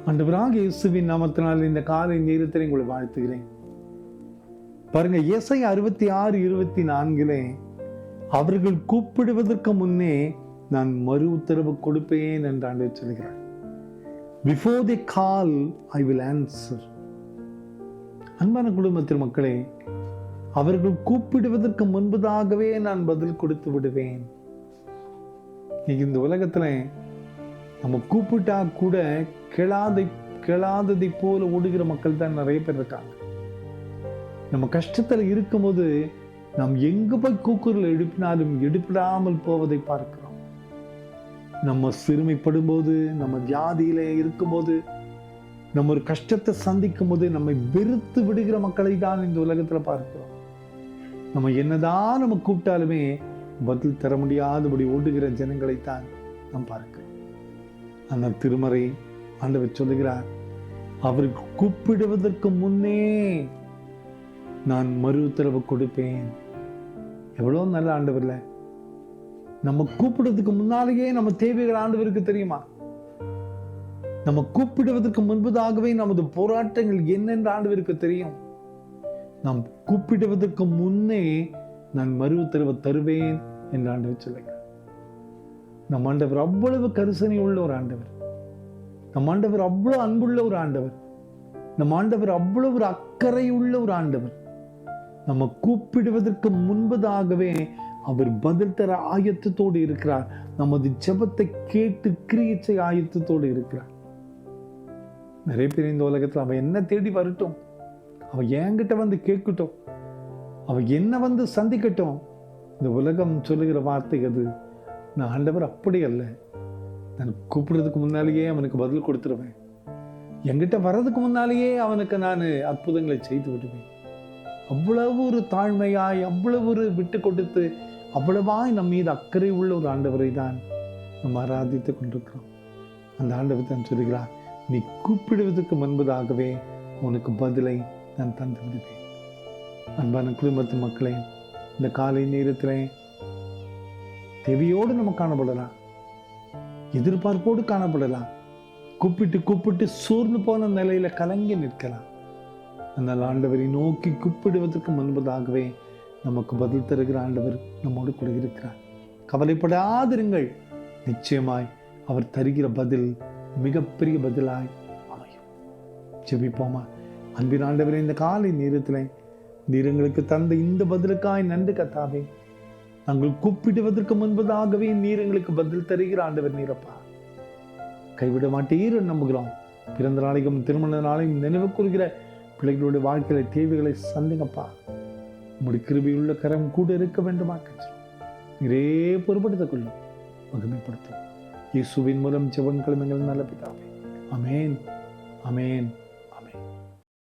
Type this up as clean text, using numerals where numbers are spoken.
ஆண்டவராகிய இயேசுவின் நாமத்தினால் இந்த காலை நேரத்தில் உங்களை வாழ்த்துகிறேன். பாருங்க, ஏசாயா 66:24 அவர்கள் கூப்பிடுவதற்கு முன்னே நான் மறு உத்தரவு கொடுப்பேன் என்று ஆண்டவர் சொல்கிறார். Before they call, I will answer. அன்பான குடும்பத்தில் மக்களே, அவர்கள் கூப்பிடுவதற்கு முன்பதாகவே நான் பதில் கொடுத்து விடுவேன். இந்த உலகத்துல நம்ம கூப்பிட்டா கூட கேளாததை போல ஓடுகிற மக்கள் தான் நிறைய பேர் இருக்காங்க. நம்ம கஷ்டத்துல இருக்கும்போது நாம் எங்க போய் கூக்குரல் எழுப்பினாலும் எடுப்பிடாமல் போவதை பார்க்கிறோம். நம்ம சிறுமைப்படும் போது, நம்ம வியாதியில இருக்கும்போது, நம்ம ஒரு கஷ்டத்தை சந்திக்கும் போது நம்மை வெறுத்து விடுகிற மக்களை தான் இந்த உலகத்துல பார்க்கிறோம். நம்ம என்னதான் நம்ம கூப்பிட்டாலுமே பதில் தர முடியாதபடி ஓடுகிற ஜனங்களைத்தான் நாம் பார்க்கிறோம். அந்த திருமறை ஆண்டவர் சொல்லுகிறார், அவருக்கு கூப்பிடுவதற்கு முன்னே நான் மறு உத்தரவு கொடுப்பேன். எவ்வளவு நல்ல ஆண்டவர்ல. நம்ம கூப்பிடுறதுக்கு முன்னாலேயே நம்ம தேவைகள் ஆண்டவருக்கு தெரியுமா? நம்ம கூப்பிடுவதற்கு முன்பதாகவே நமது போராட்டங்கள் என்னென்று ஆண்டவருக்கு தெரியும். நாம் கூப்பிடுவதற்கு முன்னே நான் மறு உத்தரவு தருவேன் என்று ஆண்டவர் சொல்லுகிறார். நம் ஆண்டவர் அவ்வளவு கரிசனை உள்ள ஒரு ஆண்டவர். நம் ஆண்டவர் அவ்வளவு அன்புள்ள ஒரு ஆண்டவர். நம் ஆண்டவர் அவ்வளவு ஒரு அக்கறை உள்ள ஒரு ஆண்டவர். நம்ம கூப்பிடுவதற்கு முன்பதாகவே அவர் பதில் தர ஆயத்தத்தோடு இருக்கிறார். நமது ஜெபத்தை கேட்டு கிரியச்சை ஆயத்தத்தோடு இருக்கிறார். நிறைய பேர் இந்த உலகத்துல அவன் என்ன தேடி வரட்டும், அவன் என்கிட்ட வந்து கேட்கட்டும், அவன் என்ன வந்து சந்திக்கட்டும். இந்த உலகம் சொல்லுகிற வார்த்தை அது. நான் ஆண்டவர் அப்படி அல்ல. நான் கூப்பிடுறதுக்கு முன்னாலேயே அவனுக்கு பதில் கொடுத்துருவேன். என்கிட்ட வர்றதுக்கு முன்னாலேயே அவனுக்கு நான் அற்புதங்களை செய்து விடுவேன். அவ்வளவு ஒரு தாழ்மையாய், அவ்வளவு ஒரு விட்டு கொடுத்து, அவ்வளவாய் நம் மீது அக்கறை உள்ள ஒரு ஆண்டவரை தான் நம்ம ஆராதித்துக் கொண்டிருக்கிறோம். அந்த ஆண்டவர் தான் சொல்கிறார், நீ கூப்பிடுவதற்கு முன்பதாகவே உனக்கு பதிலை நான் தந்து விடுவேன். அன்பான குடும்பத்து மக்களே, இந்த காலை நேரத்திலே தேவையோடு நம்ம காணப்படலாம், எதிர்பார்ப்போடு காணப்படலாம், கூப்பிட்டு சோர்ந்து போன நிலையில கலங்கி நிற்கலாம். ஆனால் ஆண்டவரை நோக்கி கூப்பிடுவதற்கு முன்பதாகவே நமக்கு பதில் தருகிற ஆண்டவர் நம்மோடு கூட இருக்கிறார். கவலைப்படாதிருங்கள், நிச்சயமாய் அவர் தருகிற பதில் மிகப்பெரிய பதிலாய் அமையும். ஜெபிப்போமா. அன்பின் ஆண்டவரே, இந்த காலை நேரத்திலே நீர் எங்களுக்கு தந்த இந்த பதிலுக்காய் நன்றி கர்த்தாவே. நாங்கள் கூப்பிடுவதற்கு முன்பதாகவே நீர் எங்களுக்கு பதில் தருகிற ஆண்டவர் நீரப்பா. கைவிட மாட்டீர் நம்புகிறோம். பிறந்த நாளைக்கும் திருமண நாளையும் நினைவு கூறுகிற பிள்ளைகளுடைய வாழ்க்கையில தேவைகளை சந்திங்கப்பா. உங்களுடைய கிருபையுள்ள கரம் கூட இருக்க வேண்டுமா நீரே பொறுப்படுத்திக் கொள்ளும், மகிமைப்படுத்தும். இயேசுவின் மூலம் ஜெபங்களும் எங்கள் நல்ல பிதாவே. ஆமென், ஆமென்.